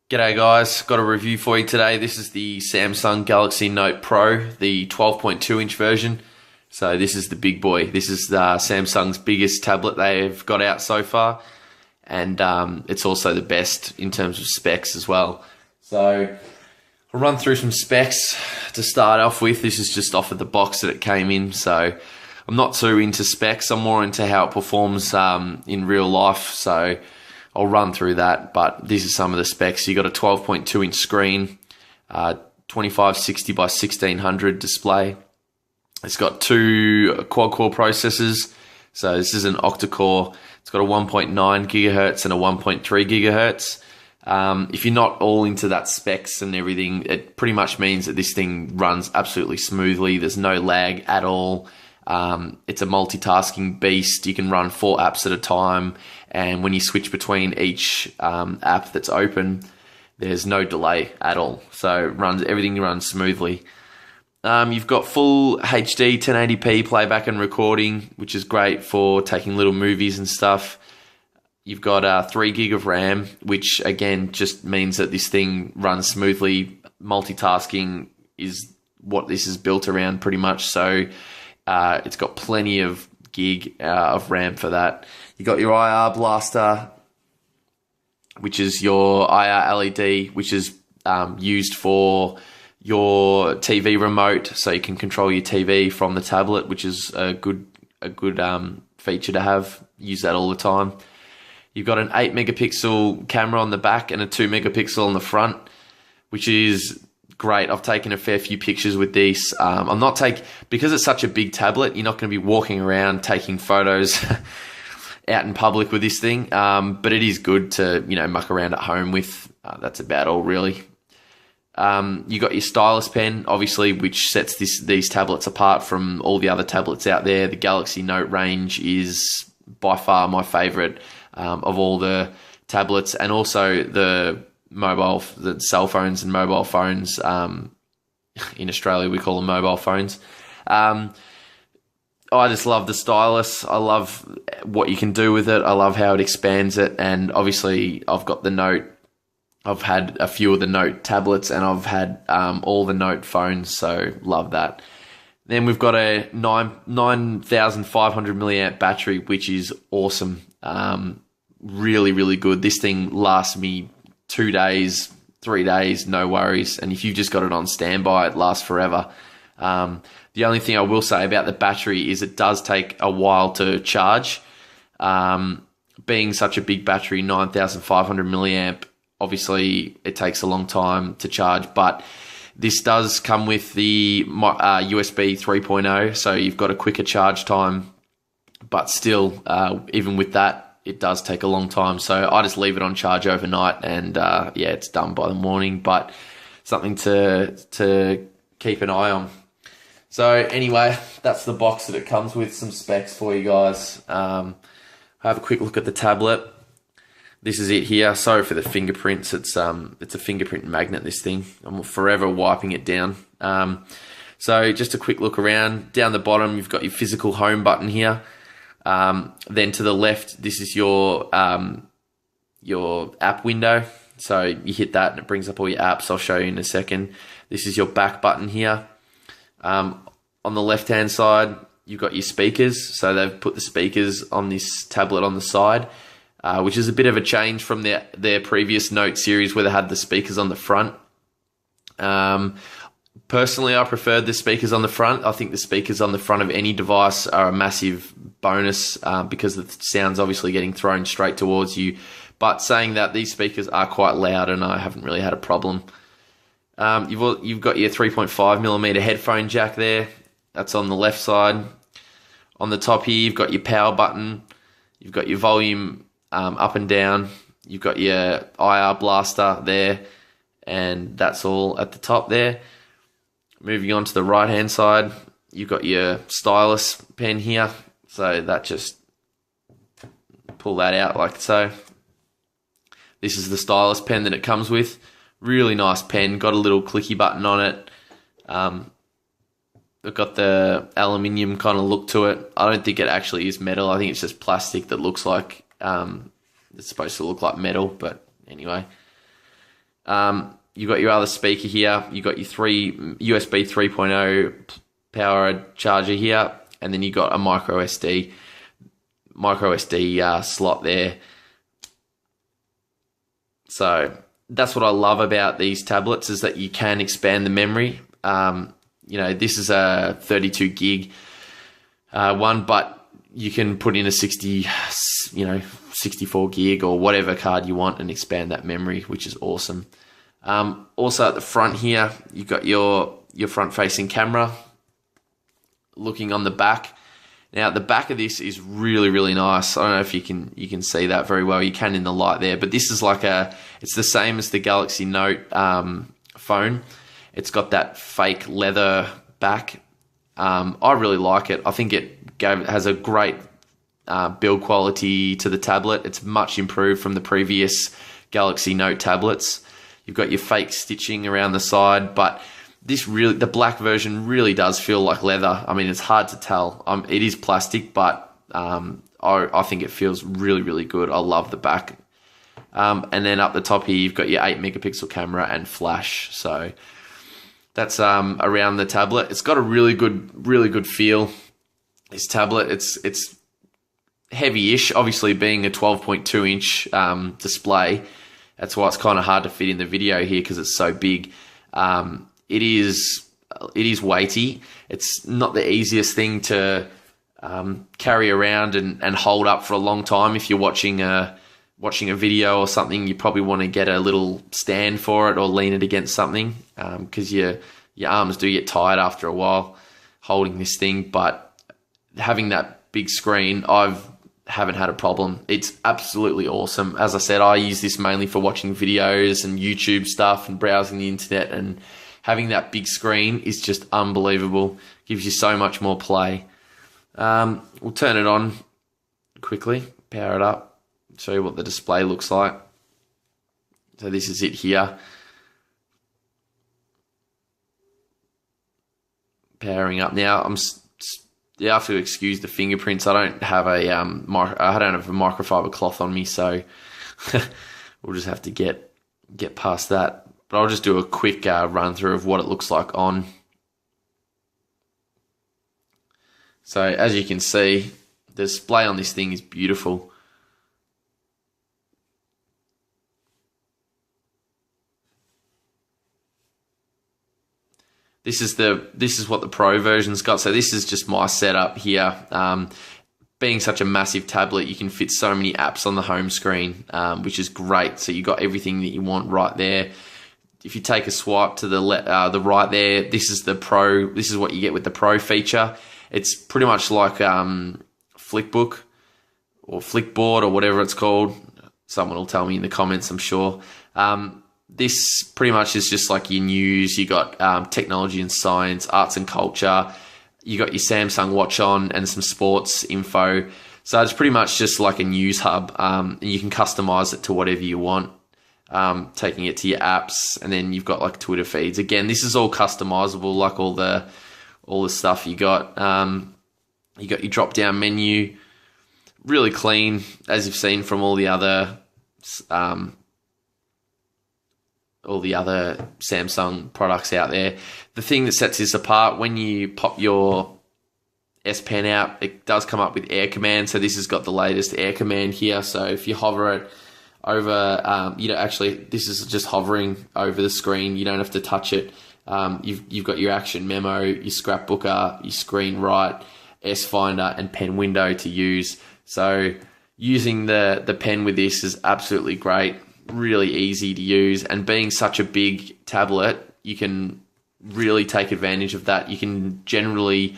G'day guys, got a review for you today. This is the Samsung Galaxy Note Pro, the 12.2 inch version. So this is the big boy. This is Samsung's biggest tablet they've got out so far. And it's also the best in terms of specs as well. So I'll run through some specs to start off with. This is just off of the box that it came in. So I'm not too into specs. I'm more into how it performs in real life. So I'll run through that, but these are some of the specs. You got a 12.2 inch screen, 2560 by 1600 display. It's got two quad-core processors. So this is an octa-core. It's got a 1.9 gigahertz and a 1.3 gigahertz. If you're not all into that specs and everything, it pretty much means that this thing runs absolutely smoothly. There's no lag at all. It's a multitasking beast. You can run 4 apps at a time, and when you switch between each app that's open, there's no delay at all. So everything runs smoothly. You've got full HD 1080p playback and recording, which is great for taking little movies and stuff. You've got 3 gig of RAM, which again just means that this thing runs smoothly. Multitasking is what this is built around pretty much. So it's got plenty of gig of RAM for that. You got your IR blaster, which is your IR LED, which is used for your TV remote, so you can control your TV from the tablet, which is a good feature to have. Use that all the time. You've got an 8 megapixel camera on the back and a 2 megapixel on the front, which is great. I've taken a fair few pictures with these. Because it's such a big tablet, you're not going to be walking around taking photos out in public with this thing. But it is good to, muck around at home with. That's about all really. You got your stylus pen, obviously, which sets these tablets apart from all the other tablets out there. The Galaxy Note range is by far my favorite of all the tablets, and also the cell phones and mobile phones. In Australia, we call them mobile phones. I just love the stylus. I love what you can do with it. I love how it expands it. And obviously, I've got the Note. I've had a few of the Note tablets, and I've had all the Note phones, so love that. Then we've got a 9,500 milliamp battery, which is awesome. Really, really good. This thing lasts me 2 days, 3 days, no worries. And if you've just got it on standby, it lasts forever. The only thing I will say about the battery is it does take a while to charge. Being such a big battery, 9,500 milliamp, obviously it takes a long time to charge, but this does come with the USB 3.0, so you've got a quicker charge time, but still, even with that, it does take a long time. So I just leave it on charge overnight, and it's done by the morning, but something to keep an eye on. So anyway, that's the box that it comes with, some specs for you guys. Have a quick look at the tablet. This is it here. Sorry for the fingerprints. It's a fingerprint magnet, this thing. I'm forever wiping it down. So just a quick look around. Down the bottom, you've got your physical home button here. Then to the left, this is your app window. So you hit that and it brings up all your apps. I'll show you in a second. This is your back button here. On the left-hand side, you've got your speakers. So they've put the speakers on this tablet on the side, which is a bit of a change from their previous Note series where they had the speakers on the front. Personally, I preferred the speakers on the front. I think the speakers on the front of any device are a massive bonus because the sound's obviously getting thrown straight towards you. But saying that, these speakers are quite loud and I haven't really had a problem. You've got your 3.5mm headphone jack there. That's on the left side. On the top here, you've got your power button. You've got your volume up and down. You've got your IR blaster there, and that's all at the top there. Moving on to the right hand side, you've got your stylus pen here, so that just pull that out like so. This is the stylus pen that it comes with. Really nice pen, got a little clicky button on it. It's got the aluminium kind of look to it. I don't think it actually is metal. I think it's just plastic that looks like it's supposed to look like metal, but anyway. You've got your other speaker here. You've got your USB 3.0 power charger here, and then you've got a micro SD slot there. So that's what I love about these tablets, is that you can expand the memory. This is a 32 gig one, but you can put in a 64 gig or whatever card you want and expand that memory, which is awesome. Also at the front here, you've got your front-facing camera. Looking on the back, now the back of this is really, really nice. I don't know if you can see that very well. You can in the light there, but this is it's the same as the Galaxy Note phone. It's got that fake leather back. I really like it. I think it has a great build quality to the tablet. It's much improved from the previous Galaxy Note tablets. You've got your fake stitching around the side, but the black version really does feel like leather. I mean, it's hard to tell. It is plastic, but I think it feels really, really good. I love the back. And then up the top here, you've got your 8 megapixel camera and flash. So that's around the tablet. It's got a really good feel. This tablet, it's heavy-ish. Obviously, being a 12.2 inch display, that's why it's kind of hard to fit in the video here because it's so big. It is weighty. It's not the easiest thing to carry around and hold up for a long time. If you're watching a video or something, you probably want to get a little stand for it or lean it against something, because your arms do get tired after a while holding this thing. But having that big screen, haven't had a problem. It's absolutely awesome. As I said, I use this mainly for watching videos and YouTube stuff and browsing the internet, and having that big screen is just unbelievable. Gives you so much more play. We'll turn it on quickly, power it up, show you what the display looks like. So this is it here. Powering up now. You have to excuse the fingerprints. I don't have a microfiber cloth on me, so we'll just have to get past that. But I'll just do a quick run through of what it looks like on. So as you can see, the display on this thing is beautiful. This is what the Pro version's got. So this is just my setup here. Being such a massive tablet, you can fit so many apps on the home screen, which is great. So you got everything that you want right there. If you take a swipe to the right there, this is the Pro. This is what you get with the Pro feature. It's pretty much like Flickbook or Flickboard or whatever it's called. Someone will tell me in the comments, I'm sure. This pretty much is just like your news. You got technology and science, arts and culture. You got your Samsung Watch on and some sports info. So it's pretty much just like a news hub, and you can customize it to whatever you want. Taking it to your apps, and then you've got like Twitter feeds. Again, this is all customizable, like all the stuff you got. You got your drop down menu, really clean, as you've seen from all the other Samsung products out there. The thing that sets this apart, when you pop your S Pen out, it does come up with Air Command. So this has got the latest Air Command here. So if you hover it over, actually this is just hovering over the screen. You don't have to touch it. You've got your action memo, your scrapbooker, your screen write, S Finder, and pen window to use. So using the pen with this is absolutely great. Really easy to use, and being such a big tablet, you can really take advantage of that. You can genuinely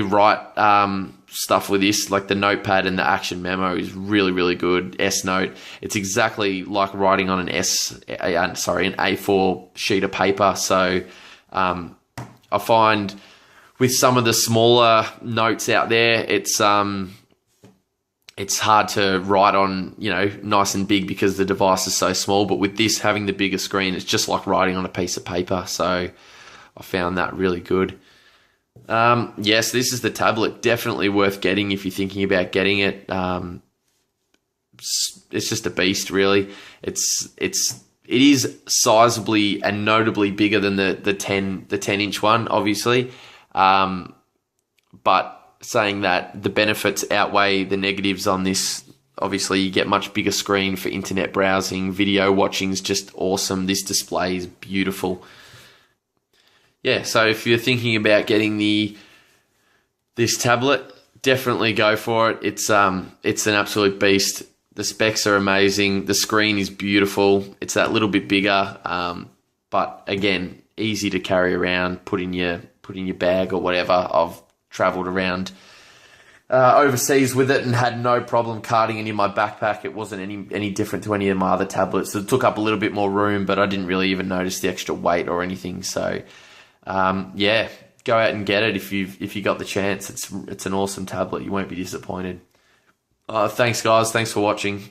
write stuff with this, like the notepad and the action memo is really, really good. S Note, it's exactly like writing on an A4 sheet of paper. So I find with some of the smaller notes out there, it's hard to write on, nice and big because the device is so small. But with this, having the bigger screen, it's just like writing on a piece of paper. So I found that really good. Yes, this is the tablet. Definitely worth getting if you're thinking about getting it. It's just a beast, really. It's it is sizably and notably bigger than the 10 inch one, obviously. But saying that, the benefits outweigh the negatives on this. Obviously, you get much bigger screen for internet browsing, video watching is just awesome. This display is beautiful. Yeah, so if you're thinking about getting this tablet, definitely go for it. It's an absolute beast. The specs are amazing. The screen is beautiful. It's that little bit bigger, but again, easy to carry around, put in your bag or whatever. I've travelled around overseas with it and had no problem carting it in my backpack. It wasn't any different to any of my other tablets. So it took up a little bit more room, but I didn't really even notice the extra weight or anything. So yeah, go out and get it if you got the chance. It's an awesome tablet. You won't be disappointed. Thanks guys. Thanks for watching.